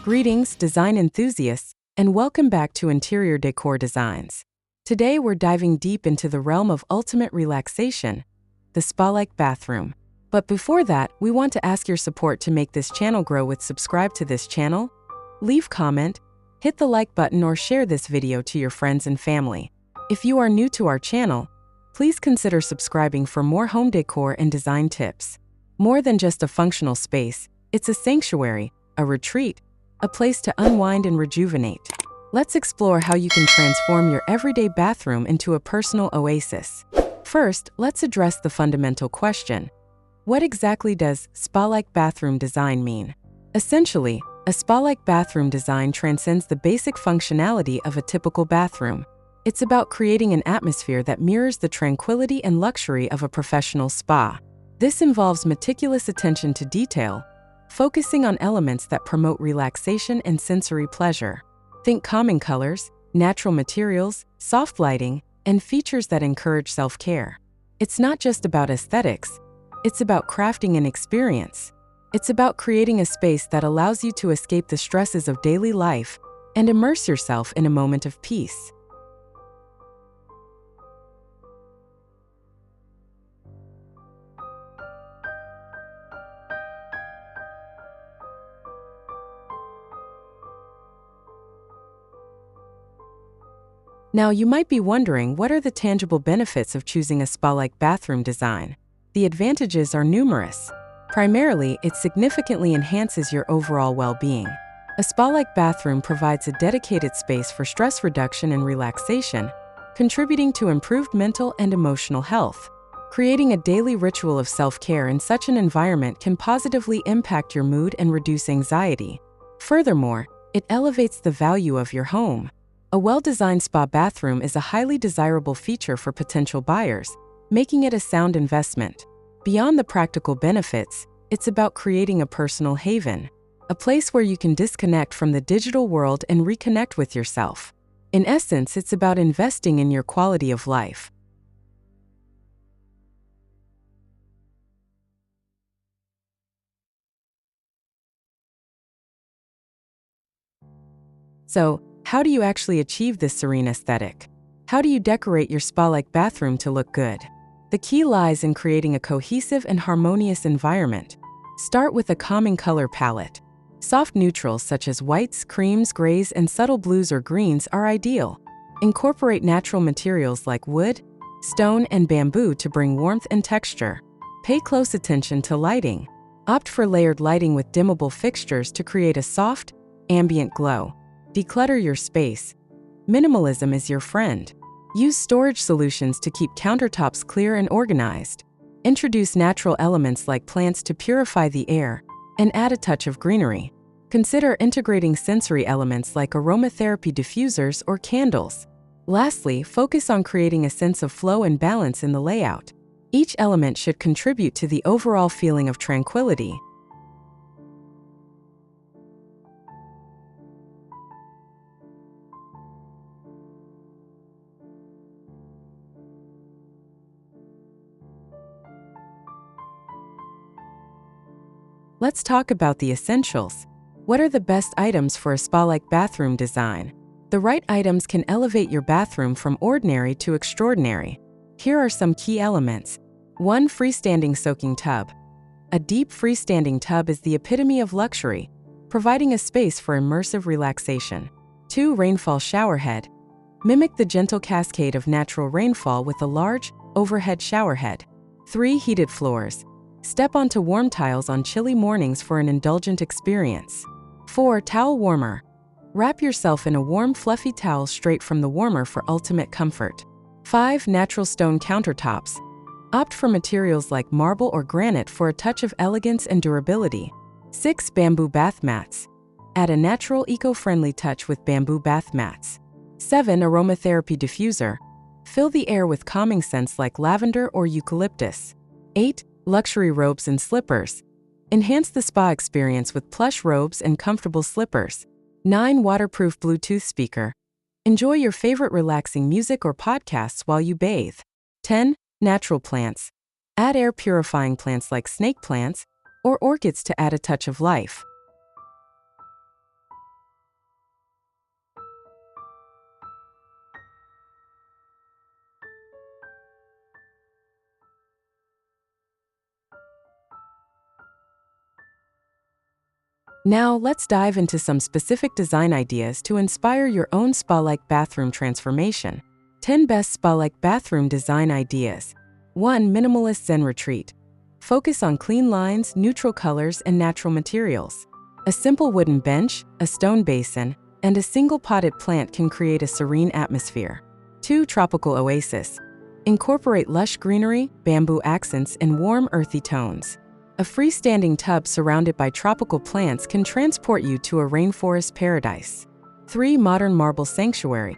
Greetings, design enthusiasts, and welcome back to Interior Decor Designs. Today we're diving deep into the realm of ultimate relaxation, the spa-like bathroom. But before that, we want to ask your support to make this channel grow with subscribe to this channel, leave comment, hit the like button or share this video to your friends and family. If you are new to our channel, please consider subscribing for more home decor and design tips. More than just a functional space, it's a sanctuary, a retreat, a place to unwind and rejuvenate. Let's explore how you can transform your everyday bathroom into a personal oasis. First, let's address the fundamental question. What exactly does spa-like bathroom design mean? Essentially, a spa-like bathroom design transcends the basic functionality of a typical bathroom. It's about creating an atmosphere that mirrors the tranquility and luxury of a professional spa. This involves meticulous attention to detail, focusing on elements that promote relaxation and sensory pleasure. Think calming colors, natural materials, soft lighting, and features that encourage self-care. It's not just about aesthetics, it's about crafting an experience. It's about creating a space that allows you to escape the stresses of daily life and immerse yourself in a moment of peace. Now, you might be wondering, what are the tangible benefits of choosing a spa-like bathroom design? The advantages are numerous. Primarily, it significantly enhances your overall well-being. A spa-like bathroom provides a dedicated space for stress reduction and relaxation, contributing to improved mental and emotional health. Creating a daily ritual of self-care in such an environment can positively impact your mood and reduce anxiety. Furthermore, it elevates the value of your home. A well-designed spa bathroom is a highly desirable feature for potential buyers, making it a sound investment. Beyond the practical benefits, it's about creating a personal haven, a place where you can disconnect from the digital world and reconnect with yourself. In essence, it's about investing in your quality of life. So, how do you actually achieve this serene aesthetic? How do you decorate your spa-like bathroom to look good? The key lies in creating a cohesive and harmonious environment. Start with a calming color palette. Soft neutrals such as whites, creams, grays, and subtle blues or greens are ideal. Incorporate natural materials like wood, stone, and bamboo to bring warmth and texture. Pay close attention to lighting. Opt for layered lighting with dimmable fixtures to create a soft, ambient glow. Declutter your space. Minimalism is your friend. Use storage solutions to keep countertops clear and organized. Introduce natural elements like plants to purify the air and add a touch of greenery. Consider integrating sensory elements like aromatherapy diffusers or candles. Lastly, focus on creating a sense of flow and balance in the layout. Each element should contribute to the overall feeling of tranquility. Let's talk about the essentials. What are the best items for a spa-like bathroom design? The right items can elevate your bathroom from ordinary to extraordinary. Here are some key elements. 1. Freestanding soaking tub. A deep freestanding tub is the epitome of luxury, providing a space for immersive relaxation. 2. Rainfall showerhead. Mimic the gentle cascade of natural rainfall with a large, overhead showerhead. 3. Heated floors. Step onto warm tiles on chilly mornings for an indulgent experience. 4. Towel warmer. Wrap yourself in a warm, fluffy towel straight from the warmer for ultimate comfort. 5. Natural stone countertops. Opt for materials like marble or granite for a touch of elegance and durability. 6. Bamboo bath mats. Add a natural, eco-friendly touch with bamboo bath mats. 7. Aromatherapy diffuser. Fill the air with calming scents like lavender or eucalyptus. 8. Luxury robes and slippers. Enhance the spa experience with plush robes and comfortable slippers. 9. Waterproof Bluetooth speaker. Enjoy your favorite relaxing music or podcasts while you bathe. 10. Natural plants. Add air-purifying plants like snake plants or orchids to add a touch of life. Now, let's dive into some specific design ideas to inspire your own spa-like bathroom transformation. 10 Best Spa-like Bathroom Design Ideas. 1. Minimalist Zen Retreat. Focus on clean lines, neutral colors, and natural materials. A simple wooden bench, a stone basin, and a single potted plant can create a serene atmosphere. 2. Tropical Oasis. Incorporate lush greenery, bamboo accents, and warm, earthy tones. A freestanding tub surrounded by tropical plants can transport you to a rainforest paradise. 3. Modern Marble Sanctuary.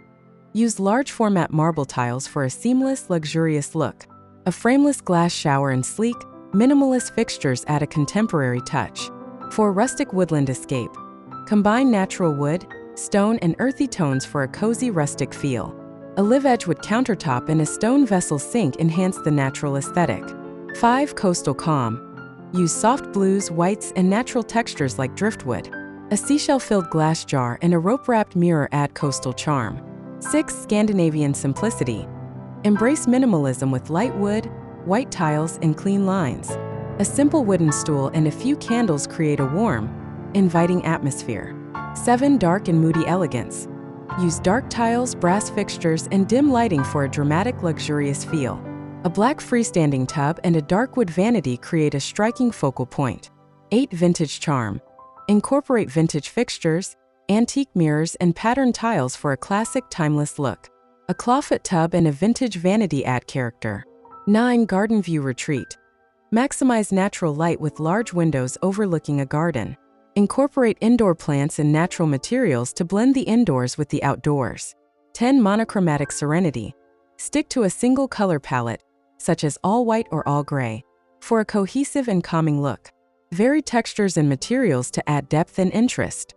Use large-format marble tiles for a seamless, luxurious look. A frameless glass shower and sleek, minimalist fixtures add a contemporary touch. 4. Rustic Woodland Escape. Combine natural wood, stone, and earthy tones for a cozy rustic feel. A live-edgewood countertop and a stone vessel sink enhance the natural aesthetic. 5. Coastal Calm. Use soft blues, whites, and natural textures like driftwood. A seashell-filled glass jar and a rope-wrapped mirror add coastal charm. 6. Scandinavian Simplicity. Embrace minimalism with light wood, white tiles, and clean lines. A simple wooden stool and a few candles create a warm, inviting atmosphere. 7. Dark and Moody Elegance. Use dark tiles, brass fixtures, and dim lighting for a dramatic, luxurious feel. A black freestanding tub and a dark wood vanity create a striking focal point. 8. Vintage Charm. Incorporate vintage fixtures, antique mirrors, and patterned tiles for a classic, timeless look. A clawfoot tub and a vintage vanity add character. 9. Garden View Retreat. Maximize natural light with large windows overlooking a garden. Incorporate indoor plants and natural materials to blend the indoors with the outdoors. 10. Monochromatic Serenity. Stick to a single color palette, such as all white or all gray, for a cohesive and calming look. Vary textures and materials to add depth and interest.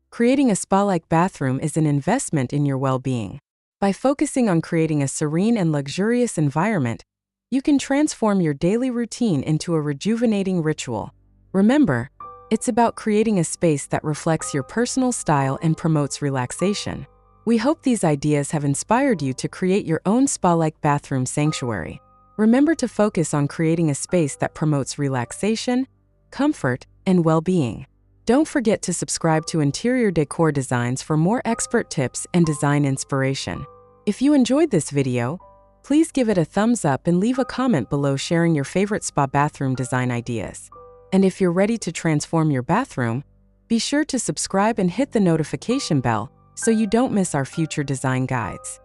Creating a spa-like bathroom is an investment in your well-being. By focusing on creating a serene and luxurious environment, you can transform your daily routine into a rejuvenating ritual. Remember, it's about creating a space that reflects your personal style and promotes relaxation. We hope these ideas have inspired you to create your own spa-like bathroom sanctuary. Remember to focus on creating a space that promotes relaxation, comfort, and well-being. Don't forget to subscribe to Interior Decor Designs for more expert tips and design inspiration. If you enjoyed this video, please give it a thumbs up and leave a comment below sharing your favorite spa bathroom design ideas. And if you're ready to transform your bathroom, be sure to subscribe and hit the notification bell so you don't miss our future design guides.